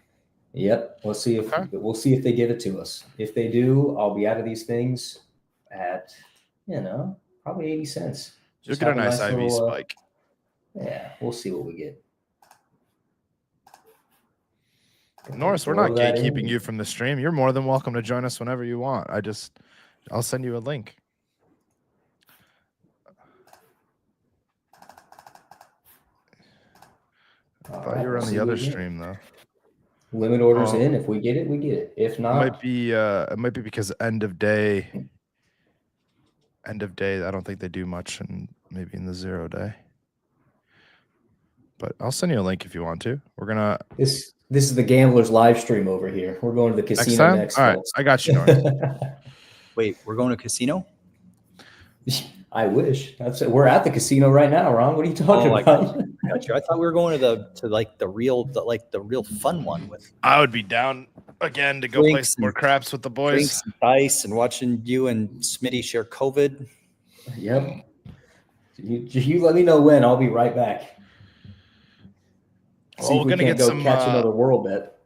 Yep. We'll see if they give it to us. If they do, I'll be out of these things at probably 80 cents. You'll get a nice IV spike. Yeah, we'll see what we get. Norris, we're not gatekeeping you from the stream. You're more than welcome to join us whenever you want. I'll send you a link. I thought you were on the other stream though. Limit orders in. If we get it, we get it. If not, it might be because end of day. I don't think they do much, and maybe in the 0 day. But I'll send you a link if you want to. We're gonna. This is the Gamblers live stream over here. We're going to the casino next. All right, I got you, Norris. Wait, we're going to casino? I wish. We're at the casino right now, Ron. What are you talking about? I thought we were going to the real fun one with. I would be down again to go play some more craps with the boys. Drinks and dice and watching you and Smiddy share COVID. Yep. You let me know when. I'll be right back. Well, we're gonna get some catch another world bet.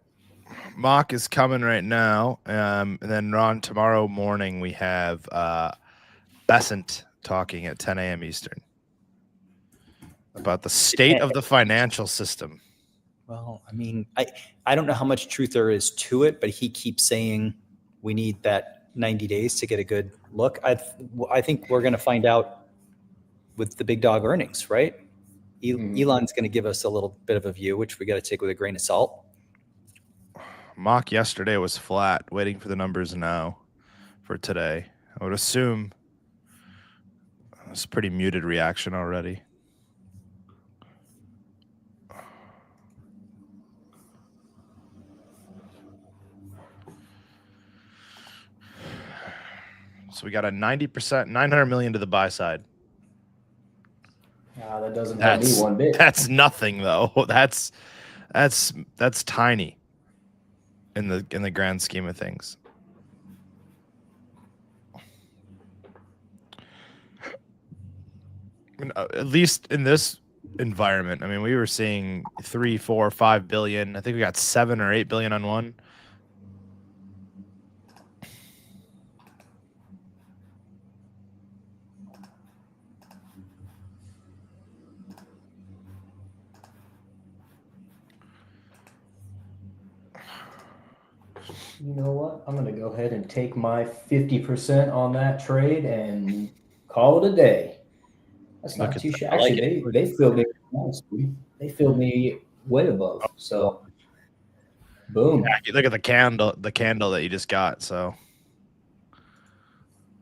Mock is coming right now, and then Ron, tomorrow morning we have Besant talking at 10 a.m. Eastern about the state of the financial system. Well, I mean, I don't know how much truth there is to it, but he keeps saying we need that 90 days to get a good look. I think we're going to find out with the big dog earnings, right? Elon's going to give us a little bit of a view, which we got to take with a grain of salt. Mock yesterday was flat, waiting for the numbers now for today. I would assume it's a pretty muted reaction already. So we got a 90%, 900 million to the buy side. That doesn't help me one bit. That's nothing though. That's tiny in the grand scheme of things. At least in this environment, I mean, we were seeing 3, 4, 5 billion. I think we got 7 or 8 billion on one. You know what? I'm going to go ahead and take my 50% on that trade and call it a day. That's not too shabby. Actually, they filled me. They filled me way above. So, boom. Yeah, look at the candle that you just got. So,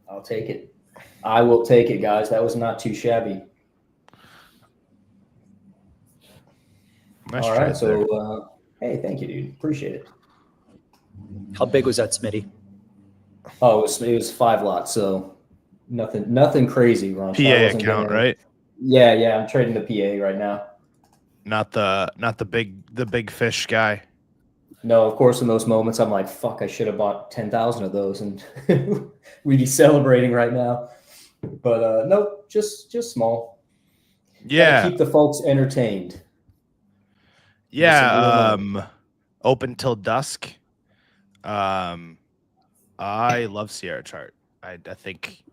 I'll take it. I will take it, guys. That was not too shabby. Nice. All right. So, hey, thank you, dude. Appreciate it. How big was that, Smiddy? Oh, it was 5 lots. So nothing crazy, Ron. PA account, right? Yeah. I'm trading the PA right now. Not the big fish guy. No, of course, in those moments, I'm like, fuck, I should have bought 10,000 of those, and we'd be celebrating right now. But no, just small. Yeah, keep the folks entertained. Yeah, open till dusk. I love Sierra Chart. I think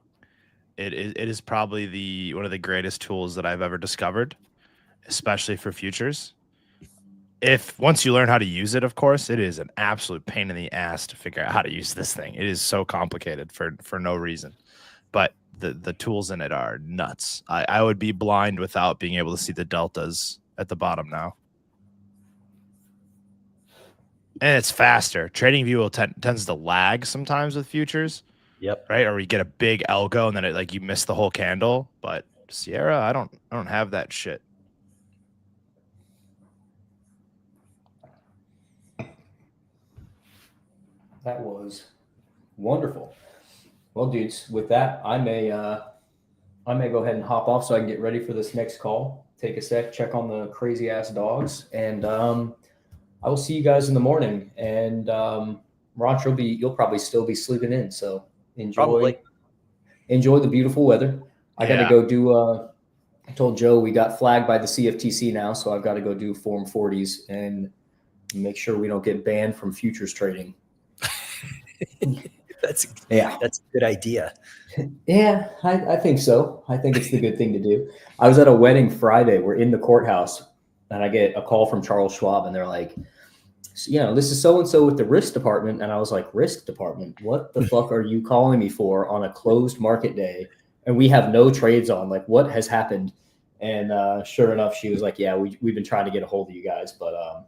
it is probably one of the greatest tools that I've ever discovered, especially for futures. If once you learn how to use it, of course, it is an absolute pain in the ass to figure out how to use this thing. It is so complicated for no reason, but the tools in it are nuts. I would be blind without being able to see the deltas at the bottom now. And it's faster. TradingView tends to lag sometimes with futures. Yep. Right. Or you get a big algo and then you miss the whole candle. But Sierra, I don't have that shit. That was wonderful. Well, dudes, with that, I may go ahead and hop off so I can get ready for this next call. Take a sec, check on the crazy ass dogs, and I will see you guys in the morning. And Ronchero, you'll probably still be sleeping in, so enjoy the beautiful weather. I got to go do. I told Joe we got flagged by the CFTC now, so I've got to go do Form 40s and make sure we don't get banned from futures trading. That's a good idea. Yeah, I think so. I think it's the good thing to do. I was at a wedding Friday. We're in the courthouse, and I get a call from Charles Schwab, and they're like, this is so-and-so with the risk department. And I was like, risk department? What the fuck are you calling me for on a closed market day? And we have no trades on. Like, what has happened? And sure enough, she was like, yeah, we've been trying to get a hold of you guys, but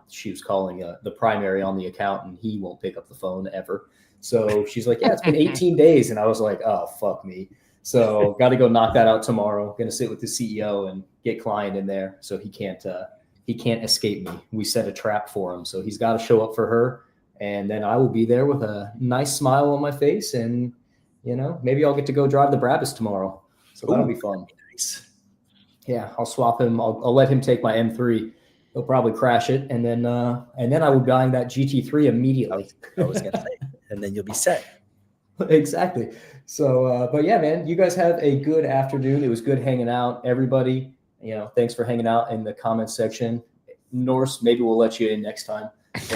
she was calling the primary on the account, and he won't pick up the phone ever. So she's like, yeah, it's been 18 days. And I was like, oh, fuck me. So got to go knock that out tomorrow. Going to sit with the CEO and get client in there. So he can't escape me. We set a trap for him. So he's got to show up for her. And then I will be there with a nice smile on my face. And, maybe I'll get to go drive the Brabus tomorrow. So that'll be fun. Nice. Yeah, I'll swap him. I'll let him take my M3. He'll probably crash it. And then I will be buying that GT3 immediately. I was going to say. And then you'll be set. Exactly. So, but yeah, man, you guys have a good afternoon. It was good hanging out. Everybody, thanks for hanging out in the comments section. Norse, maybe we'll let you in next time.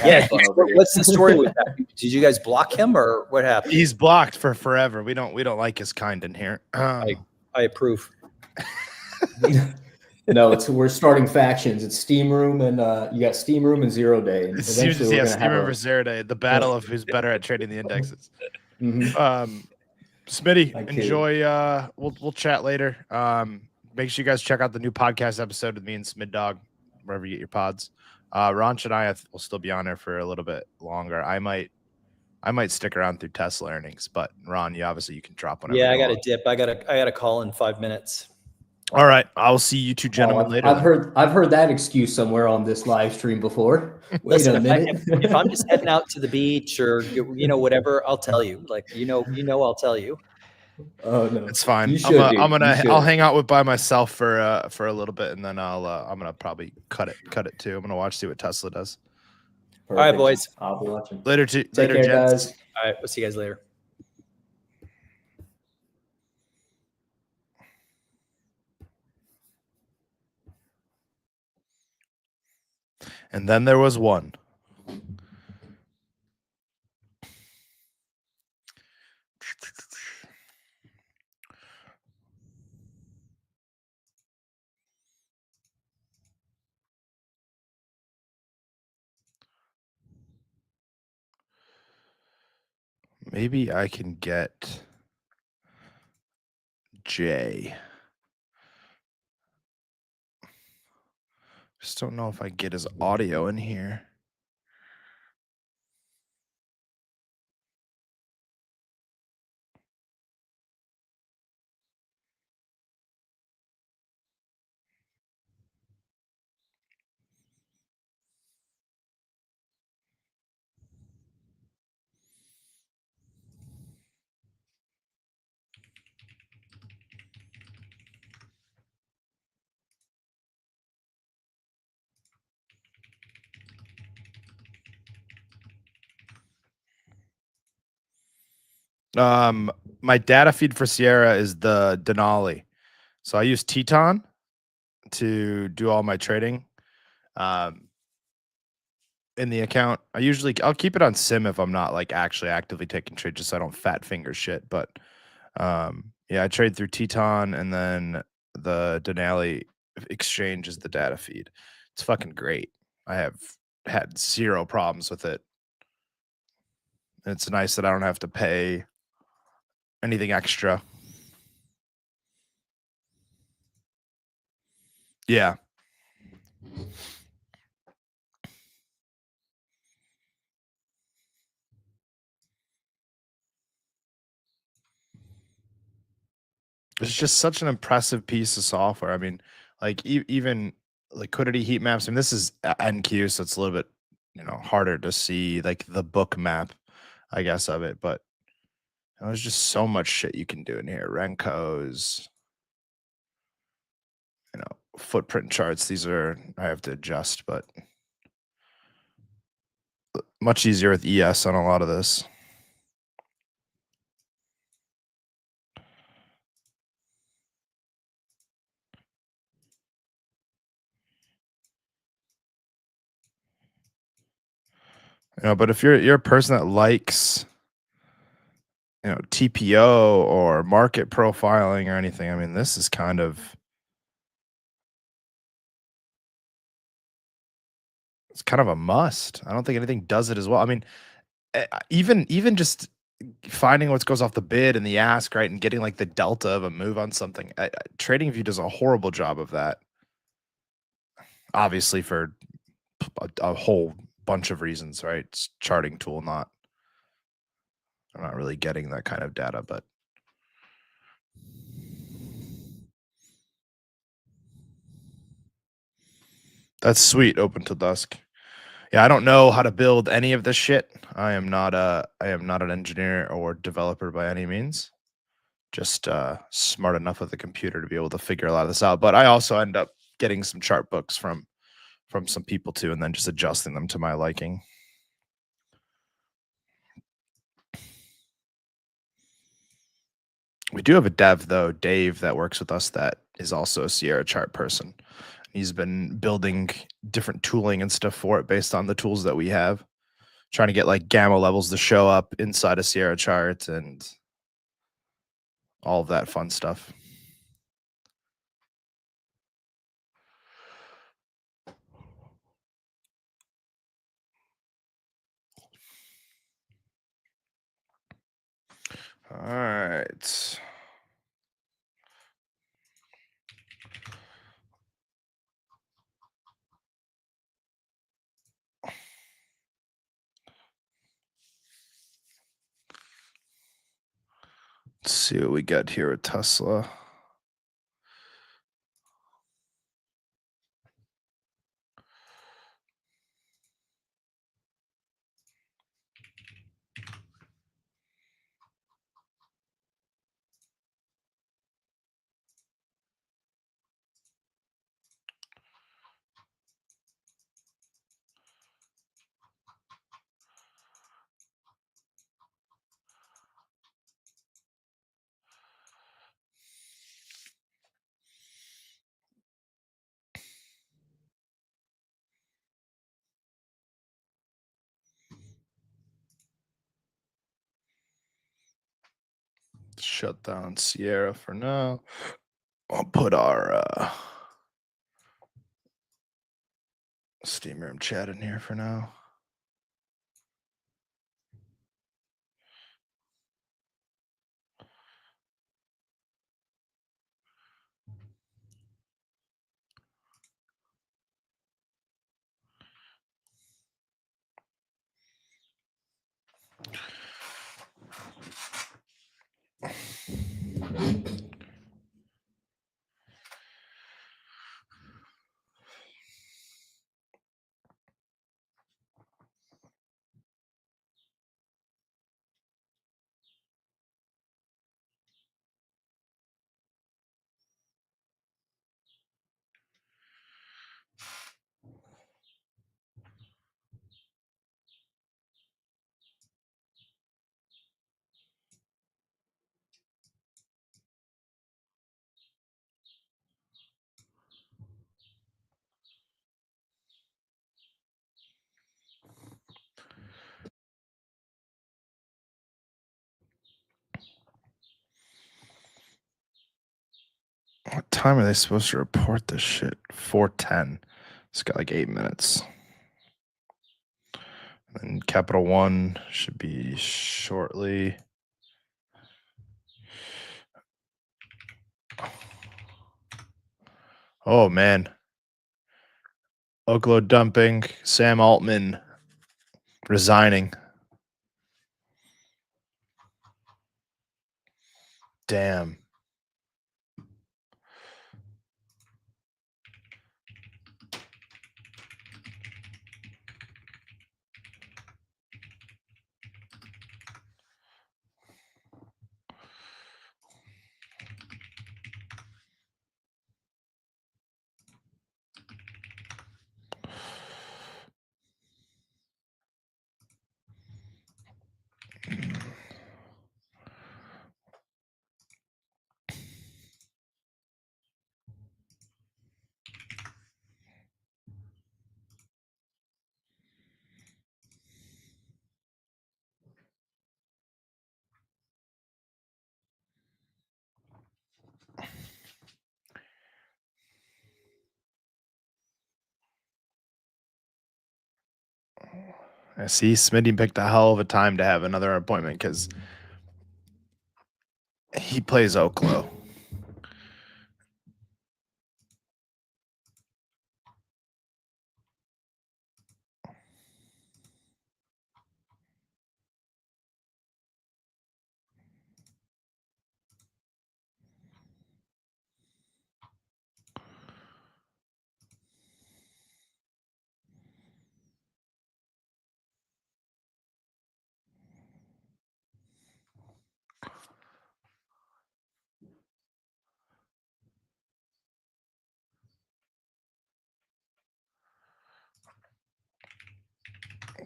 Yeah. What's the story with that? Did you guys block him or what happened? He's blocked for forever. We don't like his kind in here. I approve. No, we're starting factions. It's STEAMROOM and you got STEAMROOM and 0 Day. And It seems eventually we're gonna have Steamer a versus Zero Day, the battle of who's better at trading the indexes. Mhm. Smitty, I kid. enjoy. We'll chat later. Make sure you guys check out the new podcast episode with me and Smid Dog, wherever you get your pods. Ronch and I will still be on there for a little bit longer. I might stick around through Tesla earnings, but Ron, you can drop whenever. Yeah, I you got want. a dip. I got a call in 5 minutes. All right, I'll see you two gentlemen Oh, later. I've heard that excuse somewhere on this live stream before. Wait Listen, a minute. if I'm just heading out to the beach or whatever, I'll tell you. Like I'll tell you. Oh no, It's fine. You should, I'll hang out by myself for a little bit, and then I'm gonna probably cut it too. I'm gonna see what Tesla does. Perfect. All right, boys. I'll be watching. Later, Take later, care, gents. guys. All right, we'll see you guys later. And then there was one. Maybe I can get Jay. Just don't know if I get his audio in here. My data feed for Sierra is the Denali. So I use Teton to do all my trading. In the account, I'll keep it on sim if I'm not like actually actively taking trades, just so I don't fat finger shit. But yeah, I trade through Teton, and then the Denali exchange is the data feed. It's fucking great. I have had zero problems with it. It's nice that I don't have to pay anything extra. Yeah. It's just such an impressive piece of software. I mean, like even liquidity heat maps. I mean, this is NQ, so it's a little bit, harder to see like the book map, I guess, of it. But there's just so much shit you can do in here. Rencos, footprint charts. These I have to adjust, but much easier with ES on a lot of this. But if you're a person that likes, TPO or market profiling or anything, I mean, this is kind of, it's kind of a must. I don't think anything does it as well. I mean, even just finding what goes off the bid and the ask, right, and getting like the delta of a move on something. TradingView does a horrible job of that. Obviously, for a whole bunch of reasons, right? It's charting tool, I'm not really getting that kind of data, but that's sweet. Open till dusk. Yeah, I don't know how to build any of this shit. I am not an engineer or developer by any means. Just smart enough with the computer to be able to figure a lot of this out. But I also end up getting some chart books from some people too, and then just adjusting them to my liking. We do have a dev though, Dave, that works with us that is also a Sierra chart person. He's been building different tooling and stuff for it based on the tools that we have, trying to get like gamma levels to show up inside a Sierra chart and all of that fun stuff. All right. Let's see what we got here with Tesla. Shut down Sierra for now. I'll put our Steam Room chat in here for now. What time are they supposed to report this shit? 4:10. It's got like 8 minutes. And Capital One should be shortly. Oh man. Oklo dumping. Sam Altman resigning. Damn. I see Smiddy picked a hell of a time to have another appointment because he plays Oklo.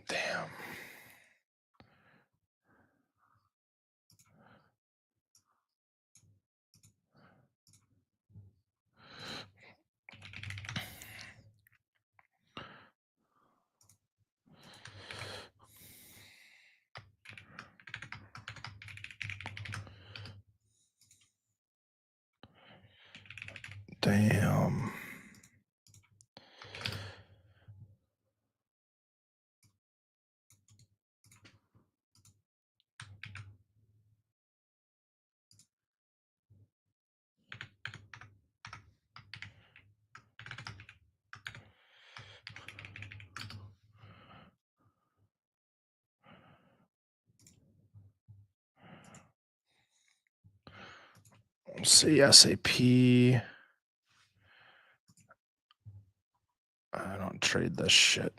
Damn. Damn. See SAP. I don't trade this shit.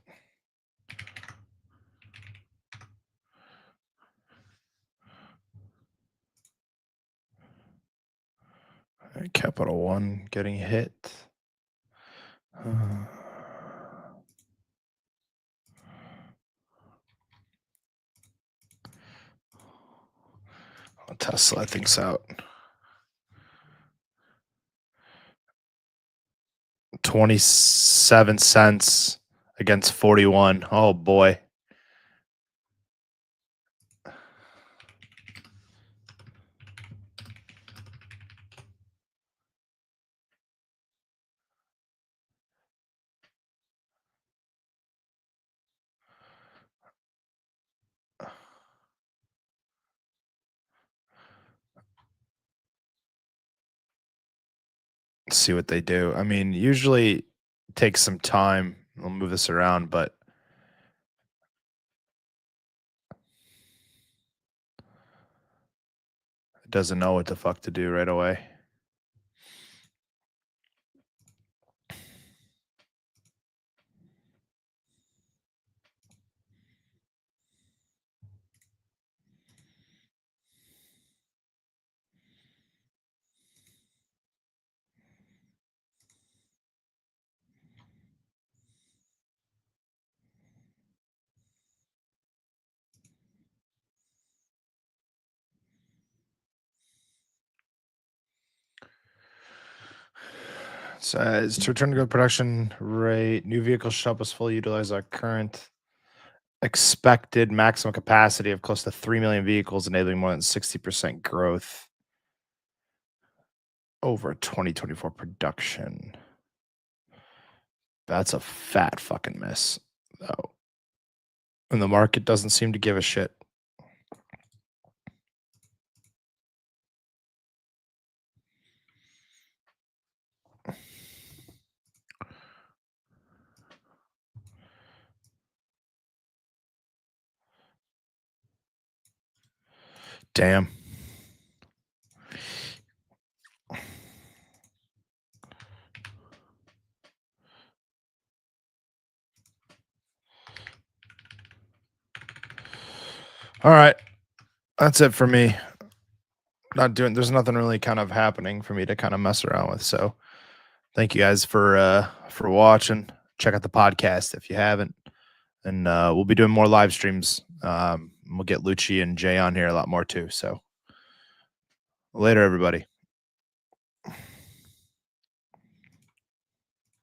Capital One getting hit. Tesla, I think's out. 27 cents against 41. Oh boy. Let's see what they do. I mean, usually it takes some time. I'll move this around, but it doesn't know what the fuck to do right away. Says to return to good production rate, new vehicles should help us fully utilize our current expected maximum capacity of close to 3 million vehicles, enabling more than 60% growth over 2024 production. That's a fat fucking miss, though. And the market doesn't seem to give a shit. Damn. All right. That's it for me. There's nothing really kind of happening for me to kind of mess around with. So thank you guys for watching. Check out the podcast if you haven't. And we'll be doing more live streams. We'll get Lucci and Jay on here a lot more too. So later, everybody.